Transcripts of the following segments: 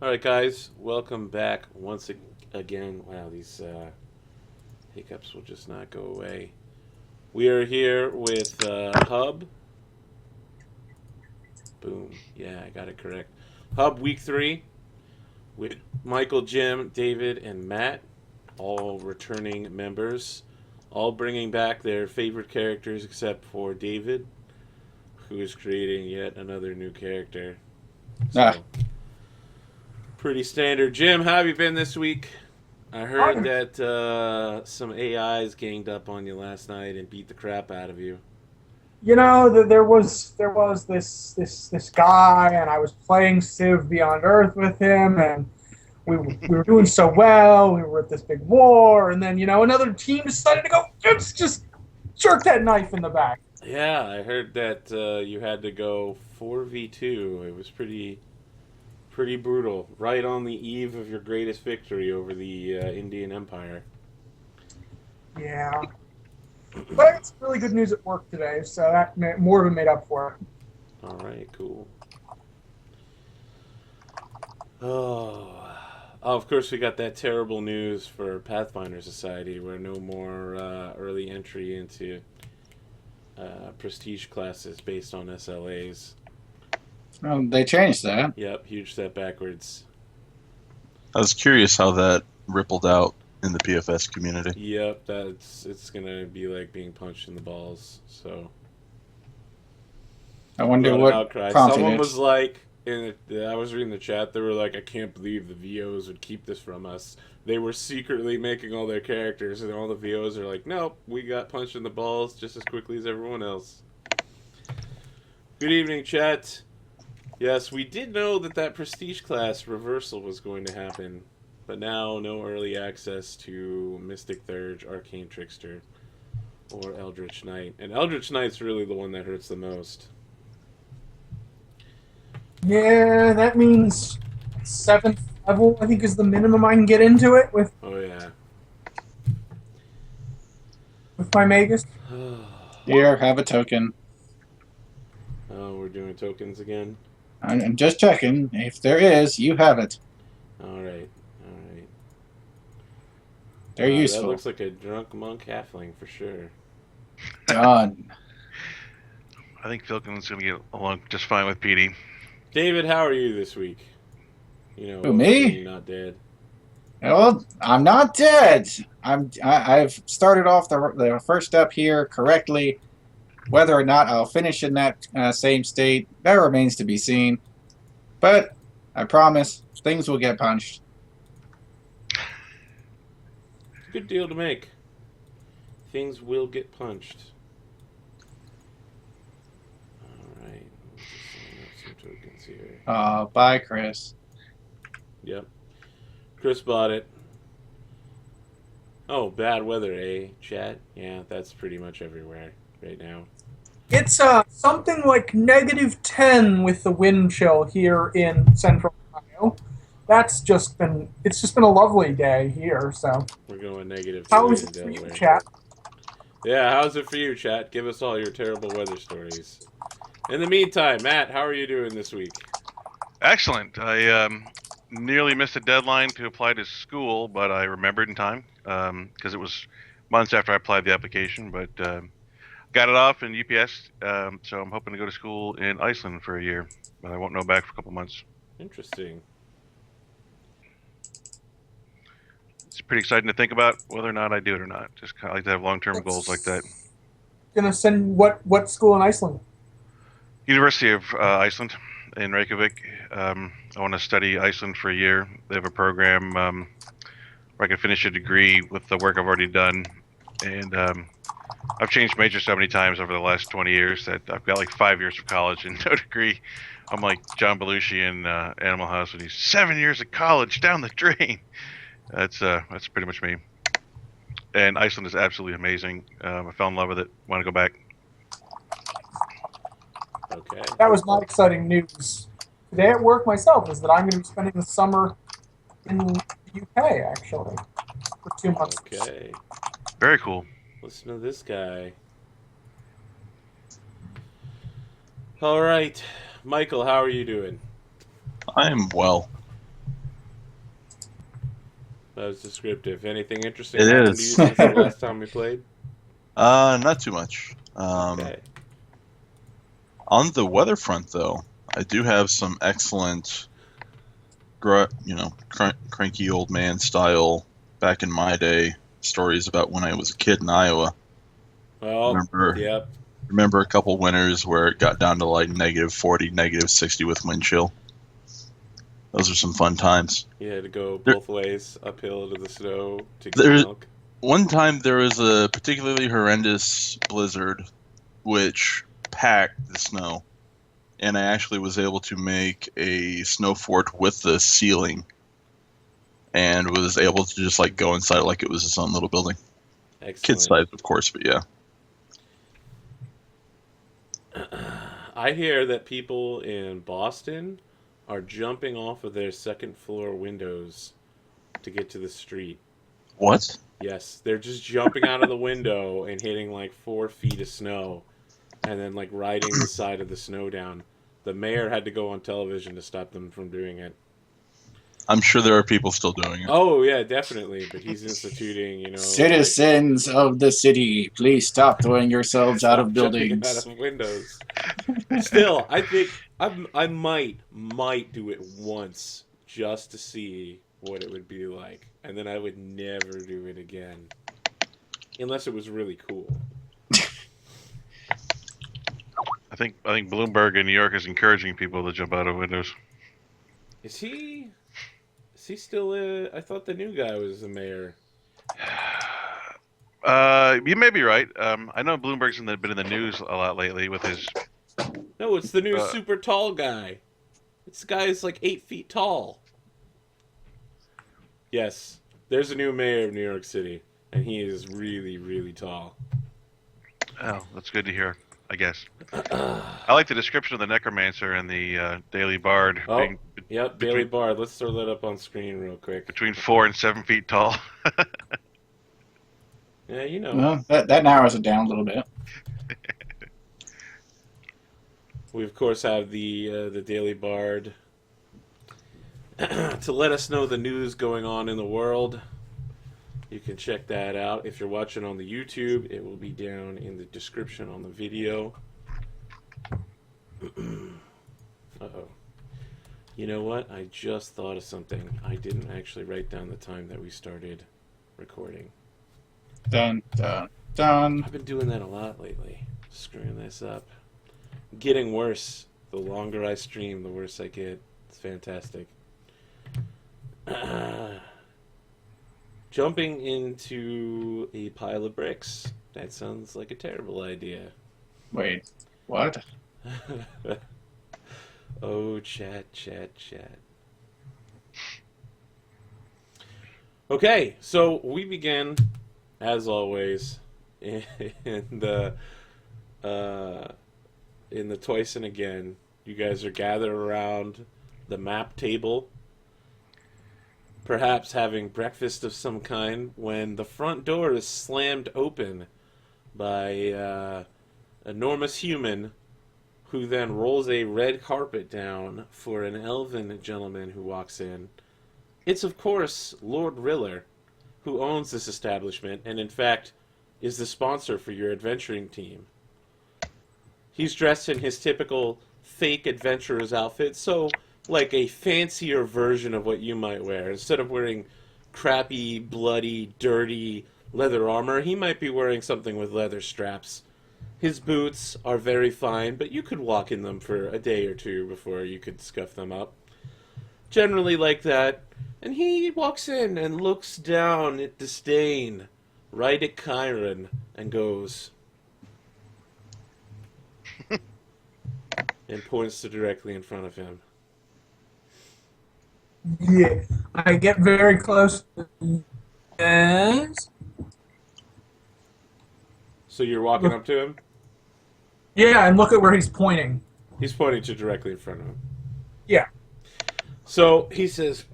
All right, guys, welcome back once again. Wow, these hiccups will just not go away. We are here with Hub. Boom. Yeah, I got it correct. Hub Week 3 with Michael, Jim, David, and Matt, all returning members, all bringing back their favorite characters except for David, who is creating yet another new character. Ah, So, pretty standard. Jim, how have you been this week? I heard I'm, that some AIs ganged up on you last night and beat the crap out of you. there was this guy, and I was playing Civ Beyond Earth with him, and we were doing so well. We were at this big war, and then another team decided to go just jerk that knife in the back. Yeah, I heard that you had to go 4v2. It was pretty brutal. Right on the eve of your greatest victory over the Indian Empire. Yeah, but I got some really good news at work today, so that more than made up for it. All right, cool. Oh. Oh, of course, we got that terrible news for Pathfinder Society where no more early entry into prestige classes based on SLAs. well, they changed that. Yep, huge step backwards. I was curious how that rippled out in the PFS community. Yep, it's gonna be like being punched in the balls. So I a wonder lot of what outcry. prompted Someone it. was like, I was reading the chat. They were like, "I can't believe the VOs would keep this from us." They were secretly making all their characters, and all the VOs are like, "Nope, we got punched in the balls just as quickly as everyone else." Good evening, chat. Yes, we did know that prestige class reversal was going to happen, but now no early access to Mystic Thurge, Arcane Trickster, or Eldritch Knight. And Eldritch Knight's really the one that hurts the most. Yeah, that means seventh level. I think is the minimum I can get into it with Oh yeah. my Magus. Here, have a token. Oh, we're doing tokens again. I'm just checking. If there is, you have it. All right, all right. They're That useful. looks like a drunk monk halfling for sure. Done. I think Filkin's going to get along just fine with PD. David, how are you this week? You know, Who, me? being not dead. Well, I'm not dead. I've started off the first step here correctly. Whether or not I'll finish in that same state, that remains to be seen. But I promise, things will get punched. Good deal to make. Things will get punched. All right, let's just sign up some tokens here. Bye, Chris. Yep. Chris bought it. Oh, bad weather, eh, chat? Yeah, that's pretty much everywhere right now. It's something like -10 with the wind chill here in Central Ohio. It's just been a lovely day here. So We're going negative how two is in it for you, Delaware. chat? Yeah, how's it for you, chat? Give us all your terrible weather stories. In the meantime, Matt, how are you doing this week? Excellent. I nearly missed a deadline to apply to school, but I remembered in time because it was months after I applied the application. But got it off in UPS, so I'm hoping to go to school in Iceland for a year, but I won't know back for a couple months. Interesting. It's pretty exciting to think about whether or not I do it or not. Just kind of like to have long-term goals like that. Gonna send what school in Iceland? University of Iceland in Reykjavik. I want to study Iceland for a year. They have a program where I can finish a degree with the work I've already done. And I've changed majors so many times over the last 20 years that I've got like 5 years of college and no degree. I'm like John Belushi in Animal House with these 7 years of college down the drain. That's pretty much me. And Iceland is absolutely amazing. I fell in love with it. Want to go back. Okay. That was my exciting news today at work myself. Is that I'm going to be spending the summer in the UK actually for 2 months. Okay. Very cool. Listen to this guy. All right. Michael, how are you doing? I am well. That was descriptive. Anything interesting It happened to is. you since the last time we played? Not too much. Okay. On the weather front, though, I do have some excellent, cranky old man style back in my day stories about when I was a kid in Iowa. Oh, Remember yep. remember a couple winters where it got down to like -40, -60 with wind chill. Those are some fun times. You had to go There- both ways, uphill to the snow to get There's milk. one time there was a particularly horrendous blizzard which packed the snow, and I actually was able to make a snow fort with the ceiling and was able to just like go inside it like it was its own little building. Excellent. Kid size, of course, but yeah. I hear that people in Boston are jumping off of their second floor windows to get to the street. What? Yes, they're just jumping out of the window and hitting like 4 feet of snow and then like riding the side of the snow down. The mayor had to go on television to stop them from doing it. I'm sure there are people still doing it. Oh, yeah, definitely. But he's instituting, Citizens of the city, please stop throwing yourselves out of jumping buildings. out of windows. Still, I think I might do it once just to see what it would be like, and then I would never do it again, unless it was really cool. I think Bloomberg in New York is encouraging people to jump out of windows. Is he still? I thought the new guy was the mayor. You may be right. I know Bloomberg's been in the news a lot lately with his. No, it's the new super tall guy. This guy is like 8 feet tall. Yes, there's a new mayor of New York City, and he is really, really tall. Oh, that's good to hear. I guess. I like the description of the necromancer and the Daily Bard Oh, being yep, Daily Bard. Let's throw that up on screen real quick. between 4 and 7 feet tall. Yeah, you know. Well, that narrows it down a little bit. We of course have the Daily Bard to let us know the news going on in the world. You can check that out. If you're watching on the YouTube, it will be down in the description on the video. Uh-oh. You know what? I just thought of something. I didn't actually write down the time that we started recording. Dun, dun, dun. I've been doing that a lot lately. Screwing this up. Getting worse. The longer I stream, the worse I get. It's fantastic. Jumping into a pile of bricks. That sounds like a terrible idea. Wait, what? Oh, chat. Okay, so we begin, as always, in the Twice and Again. You guys are gathered around the map table, perhaps having breakfast of some kind, when the front door is slammed open by enormous human who then rolls a red carpet down for an elven gentleman who walks in. It's, of course, Lord Riller, who owns this establishment and, in fact, is the sponsor for your adventuring team. He's dressed in his typical fake adventurer's outfit, so like a fancier version of what you might wear. Instead of wearing crappy, bloody, dirty leather armor, he might be wearing something with leather straps. His boots are very fine, but you could walk in them for a day or two before you could scuff them up. Generally like that. And he walks in and looks down at disdain, right at Kyron, and goes... and points to directly in front of him. Yeah, I get very close. Yes. So you're walking up to him? Yeah, and look at where he's pointing. He's pointing to directly in front of him. Yeah. So he says,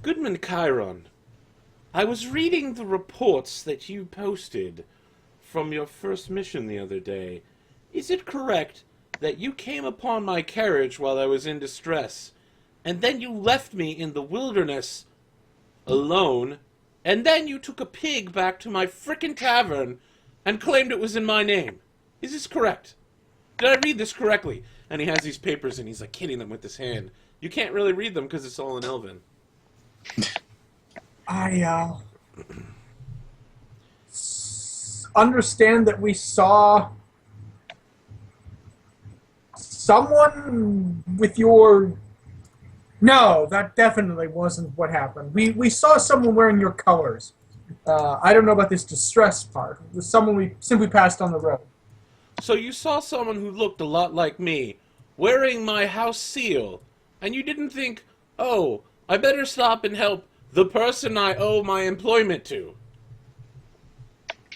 Goodman Chiron, I was reading the reports that you posted from your first mission the other day. Is it correct that you came upon my carriage while I was in distress and then you left me in the wilderness alone, and then you took a pig back to my frickin' tavern and claimed it was in my name. Is this correct? Did I read this correctly? And he has these papers and he's like hitting them with his hand. You can't really read them because it's all in Elven. I understand that we saw someone with your... No, that definitely wasn't what happened. We saw someone wearing your colors. I don't know about this distress part. It was someone we simply passed on the road. So you saw someone who looked a lot like me, wearing my house seal, and you didn't think, oh, I better stop and help the person I owe my employment to.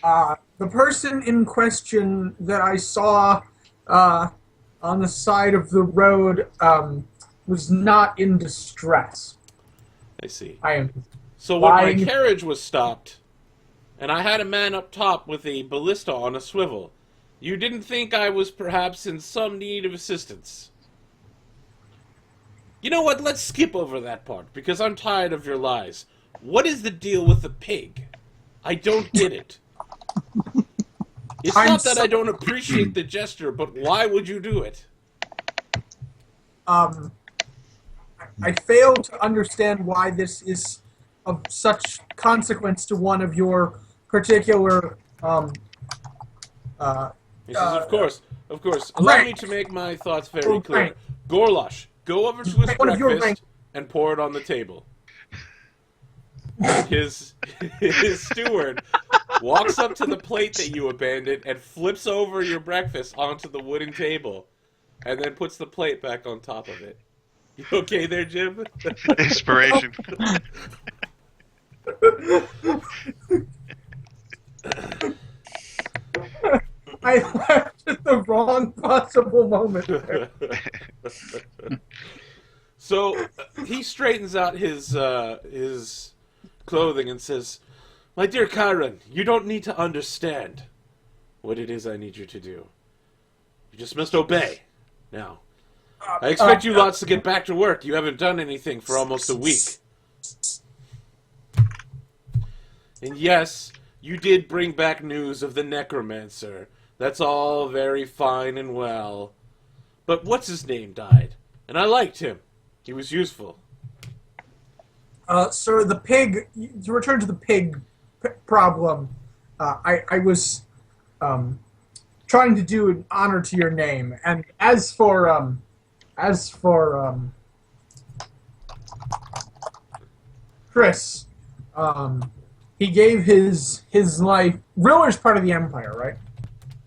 The person in question that I saw on the side of the road was not in distress. I see. I am. So when my lying. carriage was stopped, and I had a man up top with a ballista on a swivel, you didn't think I was perhaps in some need of assistance. You know what? Let's skip over that part, because I'm tired of your lies. What is the deal with the pig? I don't get it. It's not that I don't appreciate the gesture, but why would you do it? I fail to understand why this is of such consequence to one of your particular. He says, of course. Allow Right. me to make my thoughts very Oh, clear. right. Gorlosh, go over to his One of your breakfast and pour it on the table. His steward walks up to the plate that you abandoned and flips over your breakfast onto the wooden table, and then puts the plate back on top of it. You okay there, Jim? Inspiration. I left at the wrong possible moment. So he straightens out his clothing and says, "My dear Chiron, you don't need to understand what it is I need you to do. You just must obey. Now, I expect you lots to get back to work. You haven't done anything for almost a week. And yes, you did bring back news of the necromancer. That's all very fine and well. But what's his name died? And I liked him. He was useful." Sir, the pig. To return to the pig problem, I was trying to do an honor to your name, and as for Chris, he gave his life. Riller's part of the Empire, right?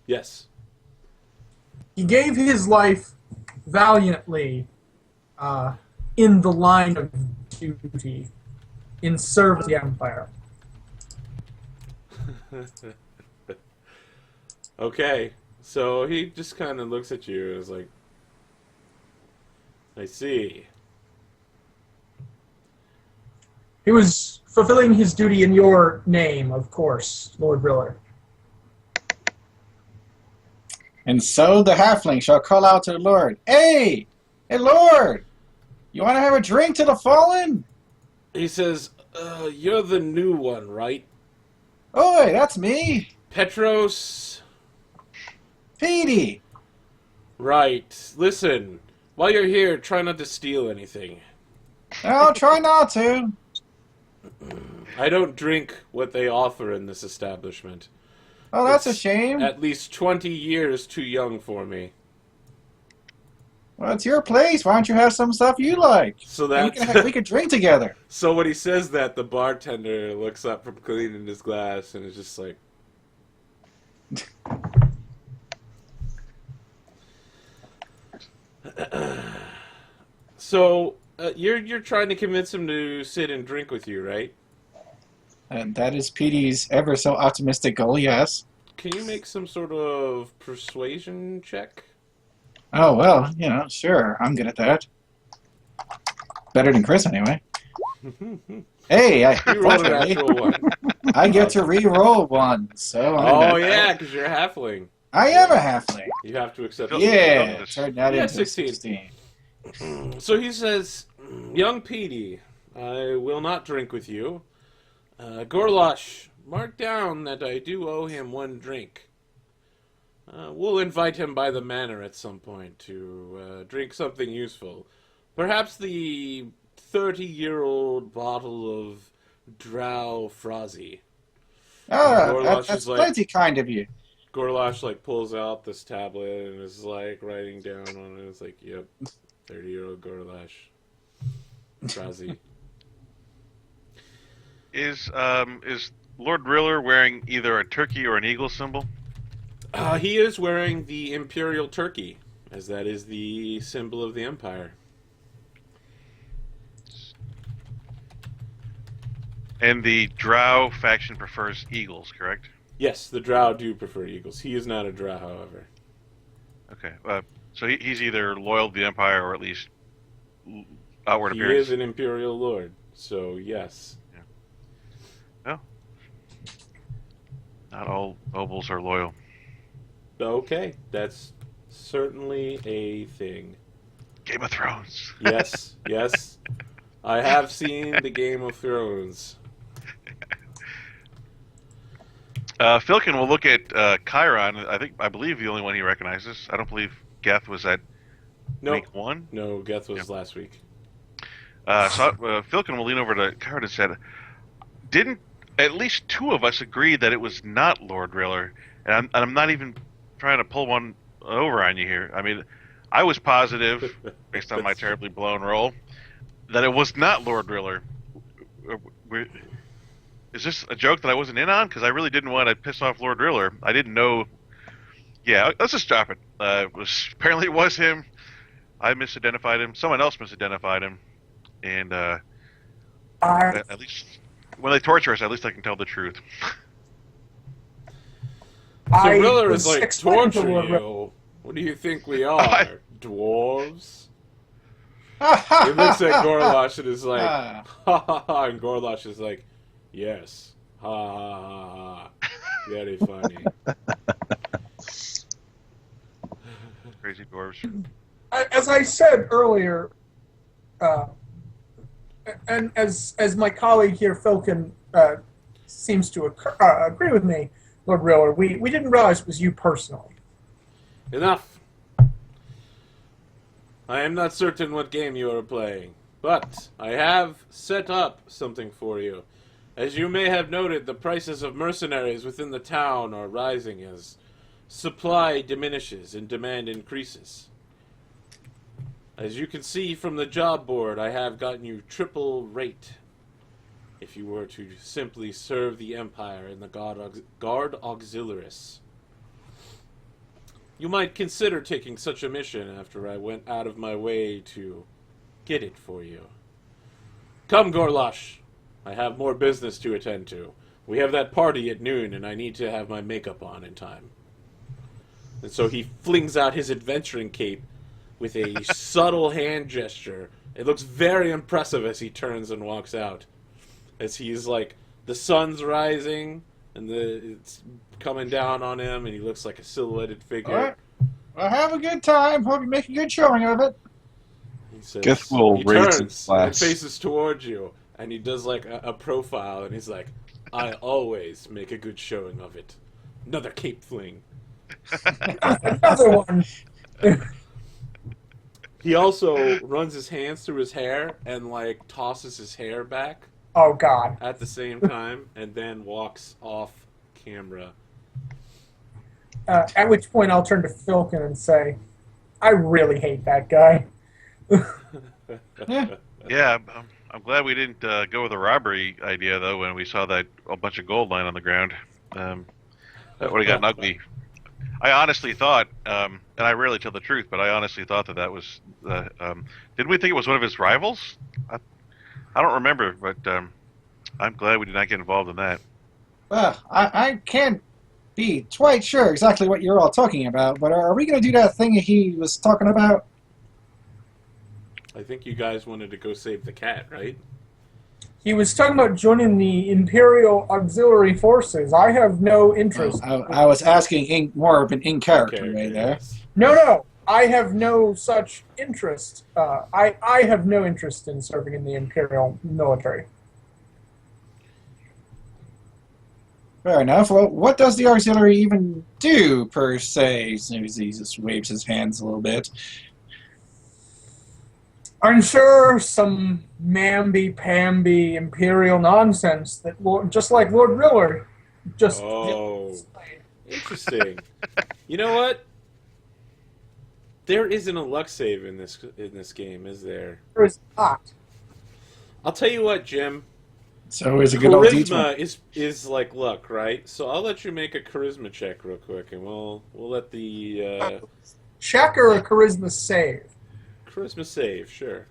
Yes. He gave his life valiantly in the line of duty in service of the Empire. Okay. So he just kind of looks at you and is like, I see. He was fulfilling his duty in your name, of course, Lord Riller. And so the halfling shall call out to the Lord, Hey, Lord! You want to have a drink to the fallen? He says, you're the new one, right? Oi, that's me, Petros? Petey. Right. Listen, while you're here, try not to steal anything. I'll try not to. I don't drink what they offer in this establishment. Oh, that's a It's shame. At least 20 years too young for me. Well, it's your place. Why don't you have some stuff you like? So And that's... we could drink together. So when he says that, the bartender looks up from cleaning his glass and is just like... So, you're trying to convince him to sit and drink with you, right? And that is Petey's ever so optimistic goal, yes. Can you make some sort of persuasion check? Oh, well, sure. I'm good at that. Better than Chris, anyway. Hey, You rolled a natural one. I get to re-roll one, so... Oh, yeah, because you're a halfling. I am a halfling. You have to accept Yeah, Yes. turn that Yeah, into 16. 16. So he says, Young Petey, I will not drink with you. Gorlosh, mark down that I do owe him one drink. We'll invite him by the manor at some point to drink something useful. Perhaps the 30-year-old bottle of Drow Frozzy. That's plenty kind of you. Gorlosh pulls out this tablet and is writing down on it. It's yep, 30-year-old Gorlosh Frozzy. Is Lord Riller wearing either a turkey or an eagle symbol? He is wearing the Imperial Turkey, as that is the symbol of the Empire. And the Drow faction prefers eagles, correct? Yes, the Drow do prefer eagles. He is not a Drow, however. Okay. So he's either loyal to the Empire or at least outward He appearance. is an Imperial Lord, so yes. Well, not all nobles are loyal. Okay, that's certainly a thing. Game of Thrones. Yes, yes. I have seen the Game of Thrones. Filkin will look at Chiron. I believe the only one he recognizes. I don't believe Geth was at week 1. No, Geth was last week. Filkin will lean over to Chiron and said, "Didn't at least 2 of us agree that it was not Lord Riller?" And I'm not even trying to pull one over on you here. I mean, I was positive, based on my terribly blown roll, that it was not Lord Riller. Is this a joke that I wasn't in on? Because I really didn't want to piss off Lord Riller. I didn't know. Yeah, let's just drop it. Apparently it was him. I misidentified him. Someone else misidentified him. And at least when they torture us, at least I can tell the truth. So Riller is torture you. What do you think we are? Dwarves? He looks at Gorlosh and is ha ha ha, and Gorlosh is yes, ha ha ha ha, very funny. Crazy dwarves. As I said earlier, and as my colleague here, Filkin, seems to agree with me, Lord Riller, we didn't realize it was you personally. Enough. I am not certain what game you are playing, but I have set up something for you. As you may have noted, the prices of mercenaries within the town are rising as supply diminishes and demand increases. As you can see from the job board, I have gotten you triple rate if you were to simply serve the Empire in the Guard Auxiliaris. You might consider taking such a mission after I went out of my way to get it for you. Come, Gorlosh. I have more business to attend to. We have that party at noon, and I need to have my makeup on in time. And so he flings out his adventuring cape with a subtle hand gesture. It looks very impressive as he turns and walks out. As he's the sun's rising, and it's coming down on him, and he looks like a silhouetted figure. All right. Well, have a good time. Hope you make a good showing of it. He says, Geth will he raise turns his glass. and faces towards you, and he does a profile, and he's I always make a good showing of it. Another cape fling. Another one. He also runs his hands through his hair and tosses his hair back Oh God. at the same time, and then walks off camera. At which point I'll turn to Filkin and say, I really hate that guy. Yeah, I'm glad we didn't go with a robbery idea though. When we saw that a bunch of gold lying on the ground, that would have gotten ugly. I honestly thought, and I rarely tell the truth, but I honestly thought that was. Didn't we think it was one of his rivals? I don't remember, but I'm glad we did not get involved in that. Well, I can't be quite sure exactly what you're all talking about, but are we going to do that thing he was talking about? I think you guys wanted to go save the cat, right? He was talking about joining the Imperial Auxiliary Forces. I have no interest. I was asking more of an in-character way there. Yes. No. I have no such interest. I have no interest in serving in the Imperial military. Fair enough. Well, what does the auxiliary even do, per se? He just waves his hands a little bit. Ensure some mamby-pamby Imperial nonsense that, just like Lord Riller, just... Oh, interesting. You know what? There isn't a luck save in this game, is there? There is not. I'll tell you what, Jim. So it's a good old Charisma D20. is like luck, right? So I'll let you make a charisma check real quick, and we'll let the Check or a charisma save? charisma save, sure.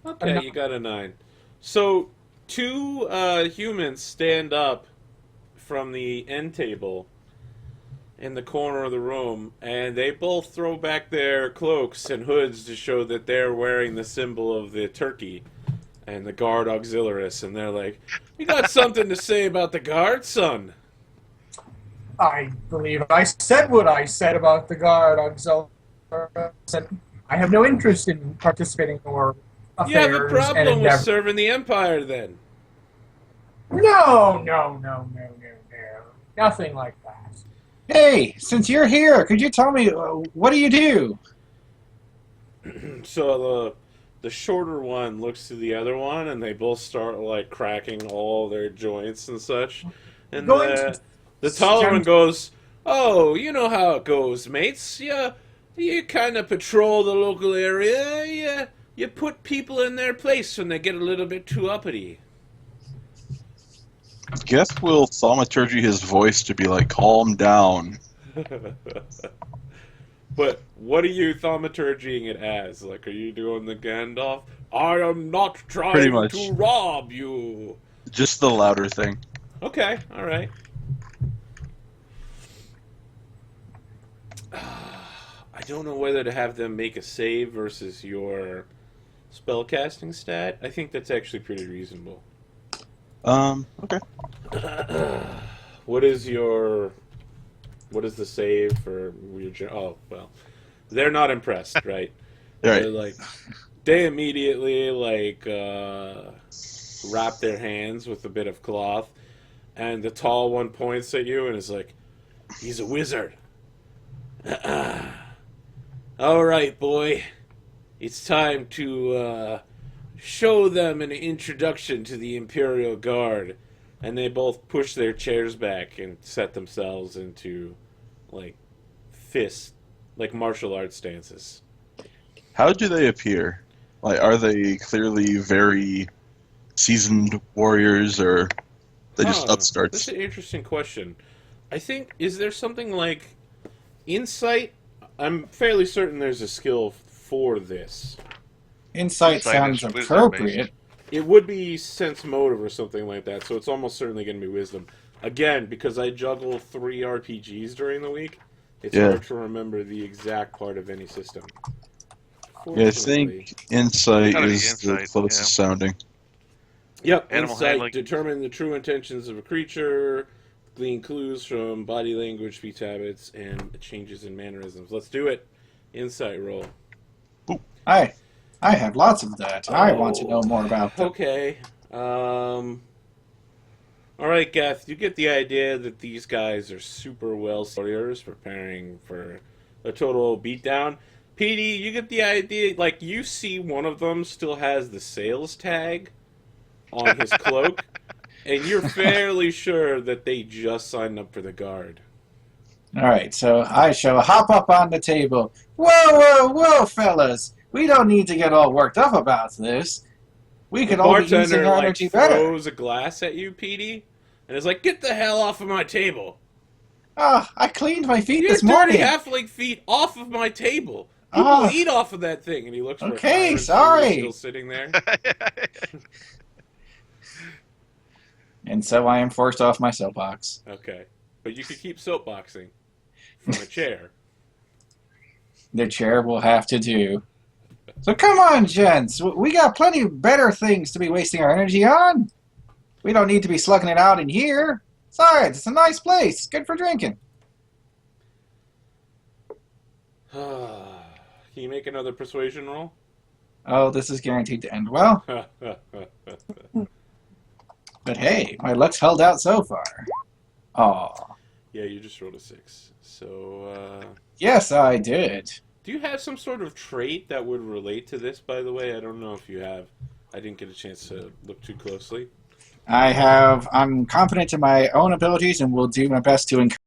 Okay, you got a 9. So 2 humans stand up from the end table in the corner of the room, and they both throw back their cloaks and hoods to show that they're wearing the symbol of the turkey and the guard auxiliaris, and they're like, "You got something to say about the guard, son?" I believe I said what I said about the guard auxiliary. I have no interest in participating or affairs You have a and problem with endeavors. serving the Empire, then? No. Nothing like that. Hey, since you're here, could you tell me what do you do? So the shorter one looks to the other one, and they both start like cracking all their joints and such. And Going to- the taller one goes, "Oh, you know how it goes, mates. You kind of patrol the local area. You put people in their place when they get a little bit too uppity." Geth will thaumaturgy his voice to be like, calm down. But what are you thaumaturgying it as? Like, are you doing the Gandalf? I am not Pretty trying much. to rob you. Just the louder thing. Okay, all right. I don't know whether to have them make a save versus your spellcasting stat. I think that's actually pretty reasonable. Okay. What is the save for your... Oh, well. They're not impressed, right? Right. They're like... They immediately, wrap their hands with a bit of cloth, and the tall one points at you and is like, "He's a wizard." All right, boy. It's time to show them an introduction to the Imperial Guard. And they both push their chairs back and set themselves into, martial arts stances. How do they appear? Like, are they clearly very seasoned warriors, or they just upstarts? That's an interesting question. I think, is there something like insight? I'm fairly certain there's a skill for this. Insight sounds is wisdom appropriate. It would be sense motive or something like that, so it's almost certainly going to be wisdom. Again, because I juggle 3 RPGs during the week, it's hard to remember the exact part of any system. Yeah, I think insight Gotta be is the insight, closest sounding. Yep, Animal insight, handling. determine the true intentions of a creature, glean clues from body language, speech habits, and changes in mannerisms. Let's do it. Insight roll. I have lots of that. I want to know more about them. Okay. All right, Geth, you get the idea that these guys are super well warriors preparing for a total beatdown. PD, you get the idea, you see one of them still has the sales tag on his cloak, and you're fairly sure that they just signed up for the guard. All right, so I shall hop up on the table. Whoa, fellas. We don't need to get all worked up about this. We The could all be using bartender, our energy better. throws a glass at you, PD, and is like, "Get the hell off of my table. Ah, I cleaned my feet Your this dirty morning. halfling feet off of my table. People Ah. eat off of that thing." And he looks for Okay, a tyrant who's sorry. still sitting there. And so I am forced off my soapbox. Okay. But you could keep soapboxing from a chair. The chair will have to do. So come on, gents. We got plenty better things to be wasting our energy on. We don't need to be slugging it out in here. Besides, it's a nice place. Good for drinking. Can you make another persuasion roll? Oh, this is guaranteed to end well. But hey, my luck's held out so far. Aw. Yeah, you just rolled a 6. So, Yes, I did. do you have some sort of trait that would relate to this, by the way? I don't know if you have. I didn't get a chance to look too closely. I'm confident in my own abilities and will do my best to encourage